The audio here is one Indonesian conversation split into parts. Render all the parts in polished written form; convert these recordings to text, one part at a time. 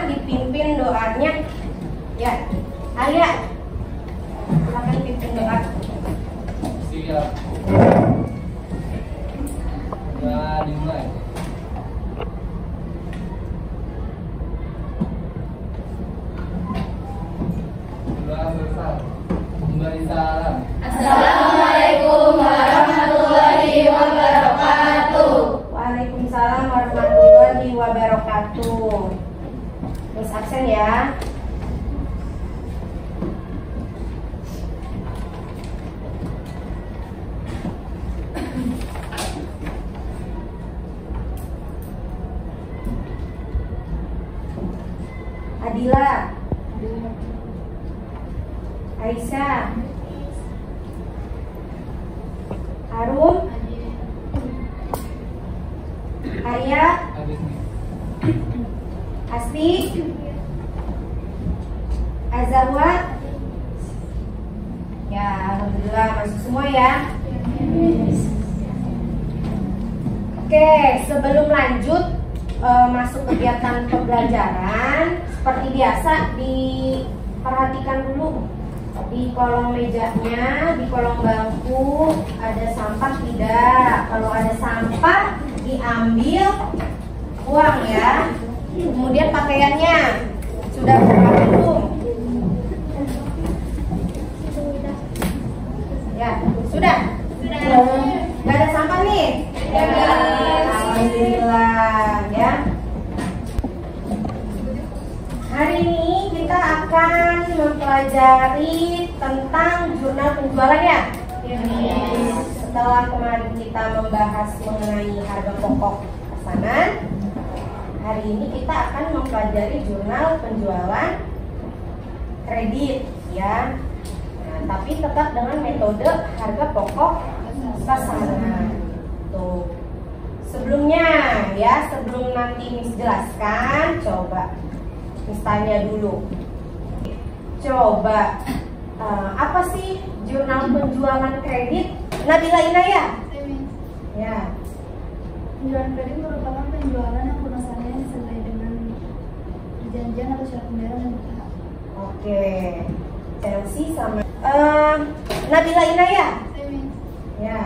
dipimpin doanya. Ya, Alia, silakan pimpin doa. Siap. Udah dimulai. Sudah selesai. Kembali salam. Assalamualaikum warahmatullahi wabarakatuh. Waalaikumsalam warahmatullahi wabarakatuh. Miss absen ya. Adila, Aisyah, Harum, Arya, Habis nih. Asti, Azawat. Ya, alhamdulillah masuk semua ya. Oke, sebelum lanjut masuk kegiatan pembelajaran, seperti biasa diperhatikan dulu di kolong mejanya, di kolong bangku ada sampah tidak? Kalau ada sampah diambil, buang ya. Kemudian pakaiannya sudah berapa belum? Ya, sudah. Nggak ada sampah nih? Ya. Alhamdulillah ya. Hari ini kita akan mempelajari tentang jurnal penjualan ya. Setelah kemarin kita membahas mengenai harga pokok pesanan, hari ini kita akan mempelajari jurnal penjualan kredit ya. Nah, tapi tetap dengan metode harga pokok pesanan. Tuh. Sebelumnya ya, sebelum nanti Miss jelaskan, coba Miss tanya dulu. Coba apa sih jurnal penjualan kredit? Nabila Inaya. Ya. Penjualan kredit merupakan penjualan yang pemesanannya disertai dengan perjanjian atau syarat pembayaran yang bertahap. Oke. Chelsea sama Nabila Inaya. Ya.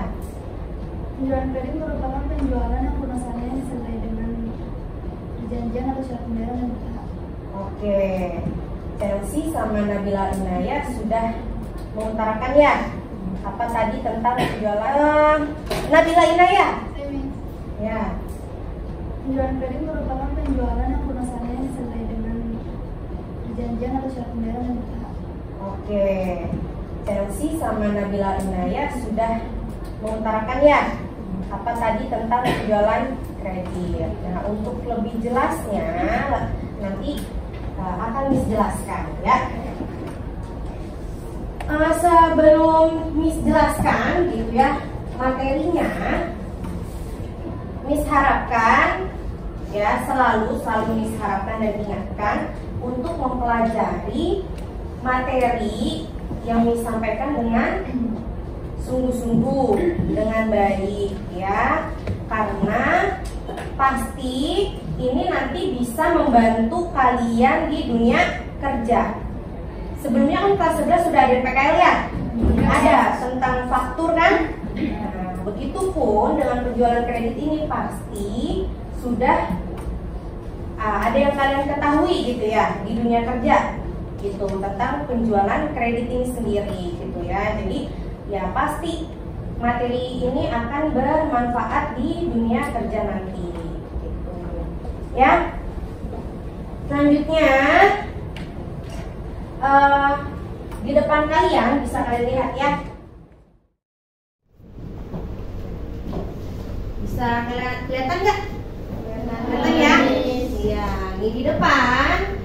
Penjualan kredit merupakan penjualan yang pemesanannya disertai dengan perjanjian atau syarat pembayaran yang bertahap. Oke. Chelsea sama Nabila Inaya sudah mengutarakan ya apa tadi tentang penjualan. Nabila Inaya. Ya. Penjualan kredit merupakan penjualan yang pemesanannya disertai dengan perjanjian atau syarat pembayaran yang bertahap. Oke. Chelsea sama Nabila Inaya sudah mengutarakan ya apa tadi tentang penjualan kredit. Nah, untuk lebih jelasnya nanti akan Miss jelaskan ya. Sebelum Miss jelaskan gitu ya materinya, Miss harapkan ya selalu Miss harapkan dan ingatkan untuk mempelajari materi yang Miss sampaikan dengan sungguh-sungguh, dengan baik ya, karena pasti ini nanti bisa membantu kalian di dunia kerja. Sebelumnya kan kelas 11 sudah ada PKL ya? Ada tentang faktur kan? Nah, begitupun dengan penjualan kredit ini pasti sudah ada yang kalian ketahui gitu ya di dunia kerja gitu tentang penjualan kredit ini sendiri gitu ya. Jadi ya pasti materi ini akan bermanfaat di dunia kerja nanti gitu. Ya. Selanjutnya di depan kalian bisa kalian lihat ya. Bisa kelihatan nggak? Kelihatan ya? Iya, ini di depan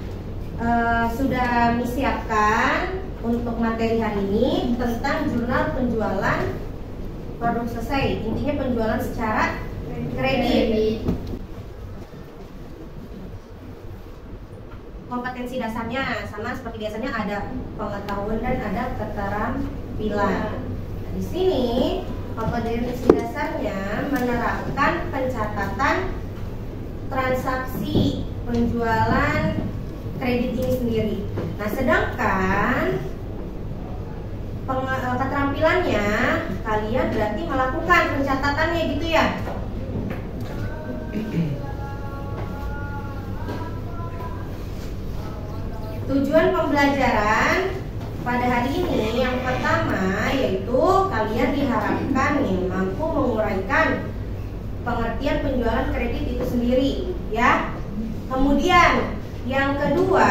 sudah Miss siapkan untuk materi hari ini tentang jurnal penjualan produk selesai. Intinya penjualan secara kredit. Kompetensi dasarnya sama seperti biasanya, ada pengetahuan dan ada keterampilan. Nah, di sini kompetensi dasarnya menerapkan pencatatan transaksi penjualan kredit ini sendiri. Nah, sedangkan keterampilannya kalian berarti melakukan pencatatannya gitu ya. Tujuan pembelajaran pada hari ini yang pertama yaitu kalian diharapkan nih mampu menguraikan pengertian penjualan kredit itu sendiri ya. Kemudian yang kedua,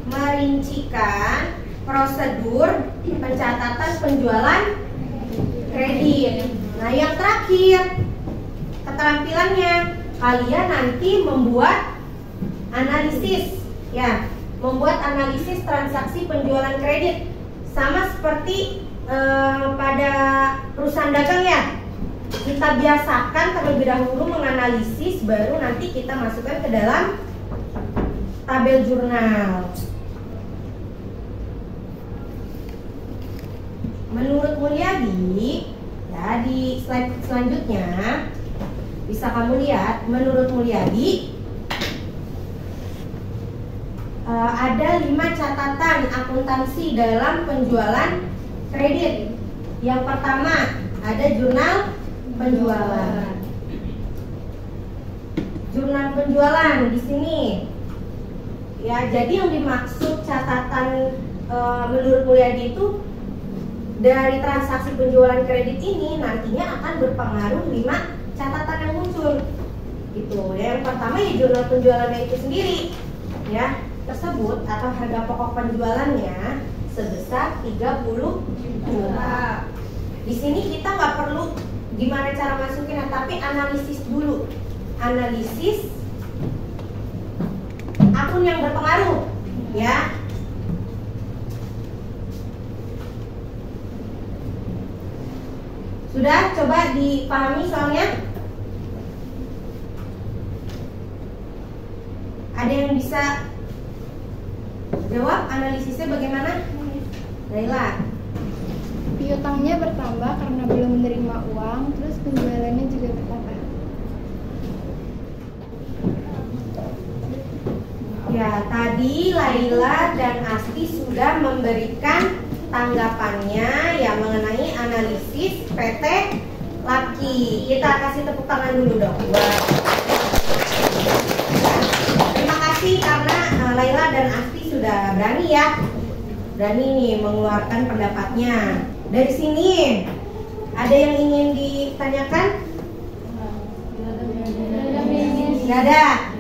merincikan prosedur pencatatan penjualan kredit. Nah, yang terakhir keterampilannya kalian nanti membuat analisis ya, membuat analisis transaksi penjualan kredit sama seperti pada perusahaan dagang ya. Kita biasakan terlebih dahulu menganalisis, baru nanti kita masukkan ke dalam tabel jurnal. Menurut Mulyadi, ya di slide selanjutnya bisa kamu lihat. Menurut Mulyadi ada 5 catatan akuntansi dalam penjualan kredit. Yang pertama ada jurnal penjualan. Jurnal penjualan di sini. Ya, jadi yang dimaksud catatan menurut Mulyadi itu dari transaksi penjualan kredit ini nantinya akan berpengaruh 5 catatan yang muncul. Gitu. Yang pertama ya jurnal penjualannya itu sendiri. Ya, tersebut atau harga pokok penjualannya sebesar 30 juta. Di sini kita nggak perlu gimana cara masukin, tapi analisis dulu. Analisis akun yang berpengaruh, ya. Sudah coba dipahami soalnya? Ada yang bisa jawab analisisnya bagaimana? Laila. Piutangnya bertambah karena belum menerima uang, terus penjualannya juga bertambah. Ya, tadi Laila dan Asti sudah memberikan tanggapannya ya mengenai analisis PT Laki. Kita kasih tepuk tangan dulu dong. Terima kasih karena Laila dan Asti sudah berani ya. Berani nih mengeluarkan pendapatnya. Dari sini ada yang ingin ditanyakan? Nggak ada?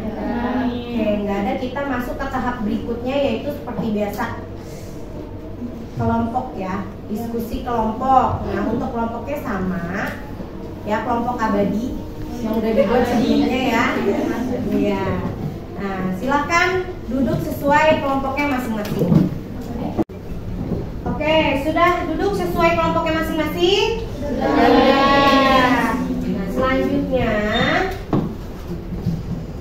Oke, nggak ada. Kita masuk ke tahap berikutnya yaitu seperti biasa kelompok ya, diskusi kelompok. Nah, untuk kelompoknya sama ya, kelompok abadi yang udah dibuat sebelumnya ya. Iya. Nah, silakan duduk sesuai kelompoknya masing-masing. Oke, sudah duduk sesuai kelompoknya masing-masing? Sudah. Nah, selanjutnya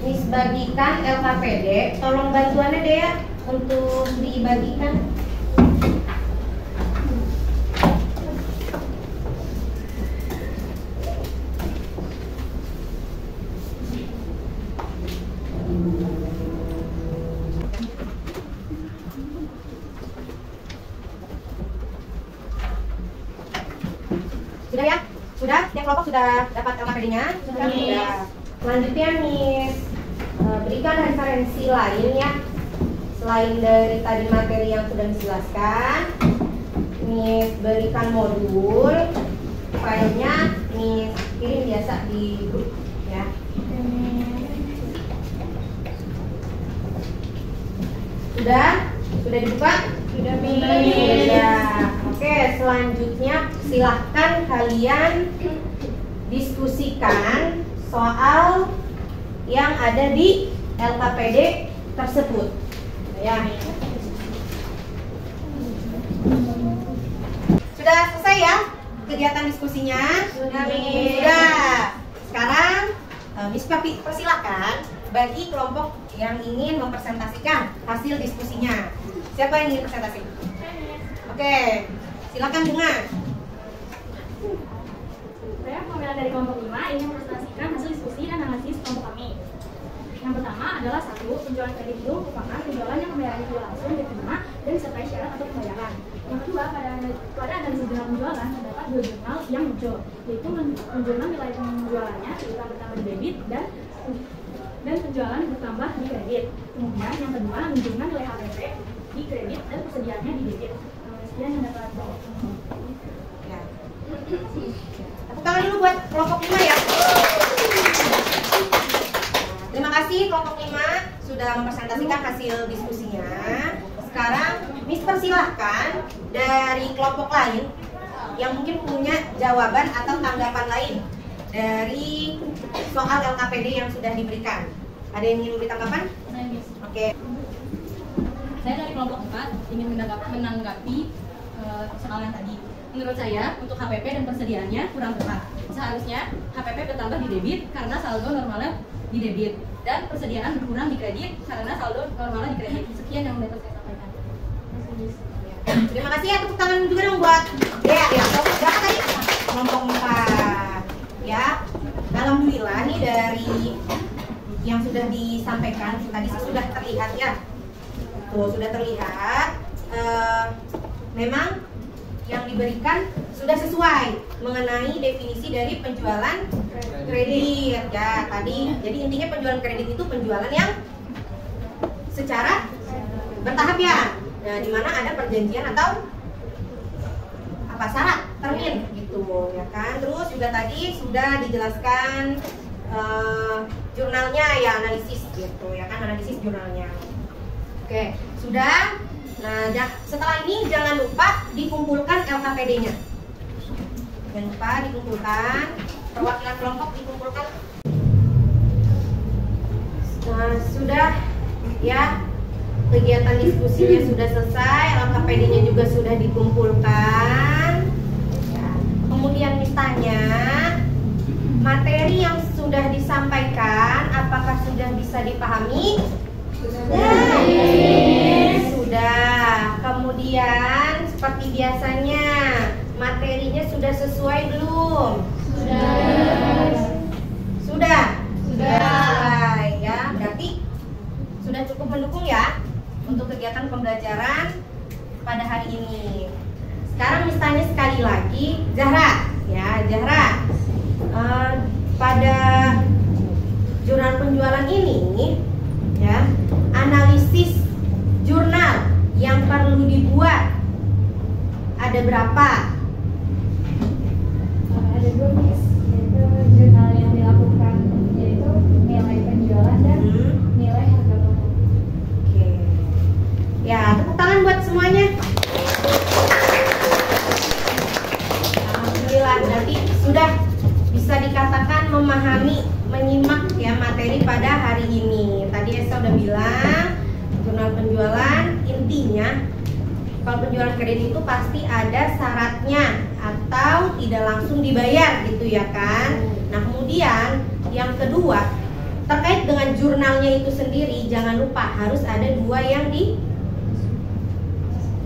Miss bagikan LKPD. Tolong bantuannya deh ya untuk dibagikan. Sudah ya? Sudah? Yang kelompok sudah dapat LKPD-nya? Sudah. Selanjutnya Miss berikan referensi lain ya. Selain dari tadi materi yang sudah dijelaskan, Miss berikan modul. Filenya Miss kirim biasa di grup ya. Sudah? Sudah dibuka? Sudah, Miss. Sudah. Oke, selanjutnya silahkan kalian diskusikan soal yang ada di LKPD tersebut. Ya. Sudah selesai ya kegiatan diskusinya? Sudah, Miss. Sudah. Sekarang Miss persilakan bagi kelompok yang ingin mempresentasikan hasil diskusinya. Siapa yang ingin presentasi? Oke, silakan Bunga. Saya perwakilan dari kelompok 5 ingin mempresentasikan hasil diskusi dan analisis kelompok kami. Yang pertama adalah satu, penjualan kredit itu merupakan penjualan yang pembayaran itu langsung diterima dan disertai syarat atau pembayaran. Yang kedua, pada analisis jurnal penjualan terdapat dua jurnal yang muncul, yaitu jurnal nilai penjualannya kita bertambah di debit dan penjualan bertambah di kredit. Kemudian yang kedua, jurnal nilai HPP di kredit dan persediaannya di debit. Sekian yang dapat Ya. Tepuk tangan dulu buat kelompok 5 ya. Terima kasih kelompok 5 sudah mempresentasikan hasil diskusinya. Sekarang Mister silahkan dari kelompok lain yang mungkin punya jawaban atau tanggapan lain dari soal LKPD yang sudah diberikan. Ada yang ingin memberi tanggapan? Oke. Saya dari kelompok 4 ingin menanggapi soal yang tadi. Menurut saya, untuk HPP dan persediaannya kurang tepat. Seharusnya HPP bertambah di debit karena saldo normalnya di debit, dan persediaan berkurang di kredit karena saldo normalnya di kredit. Sekian yang dapat saya sampaikan. Terima kasih ya, tepuk tangan juga dong buat Dea ya. Kelompok berapa tadi? Kelompok 4 ya. Alhamdulillah nih dari yang sudah disampaikan tadi sudah terlihat ya. Tuh, sudah terlihat memang yang diberikan sudah sesuai mengenai definisi dari penjualan kredit ya tadi. Jadi intinya penjualan kredit itu penjualan yang secara bertahap ya. Nah, di mana ada perjanjian atau apa syarat termin gitu ya kan. Terus juga tadi sudah dijelaskan jurnalnya ya, analisis gitu ya kan, analisis jurnalnya. Oke, sudah. Nah, setelah ini jangan lupa dikumpulkan LKPD-nya. Jangan lupa dikumpulkan, perwakilan kelompok dikumpulkan. Nah, sudah ya, kegiatan diskusinya sudah selesai, LKPD-nya juga sudah dikumpulkan. Ya. Kemudian misalnya materi yang sudah disampaikan, apakah sudah bisa dipahami? Sudah. Kemudian seperti biasanya materinya sudah sesuai belum? Sudah sesuai ya. Berarti sudah cukup mendukung ya untuk kegiatan pembelajaran pada hari ini. Sekarang misalnya sekali lagi Zahra ya, Zahra pada jurnal penjualan ini ya, analisis jurnal yang perlu dibuat ada berapa? Ada dua, Miss, yaitu jurnal yang dilakukan, yaitu nilai penjualan dan nilai harga toko. Oke. Ya, tepuk tangan buat semuanya. Alhamdulillah, berarti sudah bisa dikatakan memahami, menyimak ya materi pada hari ini. Tadi Esa udah bilang jurnal penjualan intinya kalau penjualan kredit itu pasti ada syaratnya atau tidak langsung dibayar gitu ya kan. Nah, kemudian yang kedua terkait dengan jurnalnya itu sendiri, jangan lupa harus ada dua yang di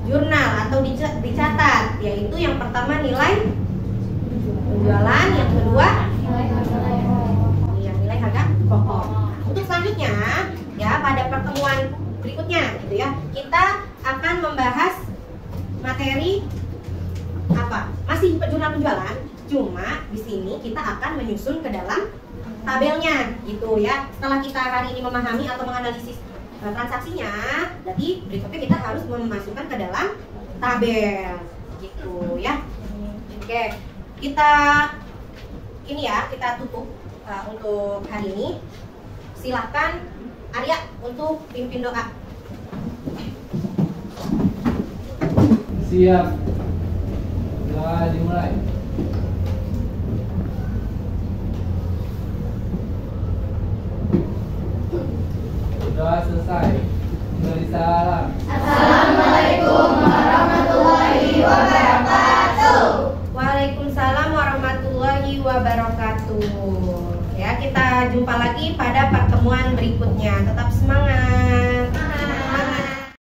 jurnal atau dicatat, yaitu yang pertama nilai penjualan, yang kedua nilai harga pokok. Untuk selanjutnya ya pada pertemuan berikutnya gitu ya, kita akan membahas materi apa? Masih jurnal penjualan, cuma di sini kita akan menyusun ke dalam tabelnya gitu ya. Setelah kita hari ini memahami atau menganalisis transaksinya, jadi berikutnya kita harus memasukkan ke dalam tabel gitu ya. Oke, kita ini ya, kita tutup untuk hari ini. Silahkan Arya untuk pimpin doa. Siap. Doa dimulai. Doa selesai. Beri salam. Assalamualaikum warahmatullahi wabarakatuh. Waalaikumsalam warahmatullahi wabarakatuh. Ya, kita jumpa lagi pada pertemuan berikutnya. Tetap semangat.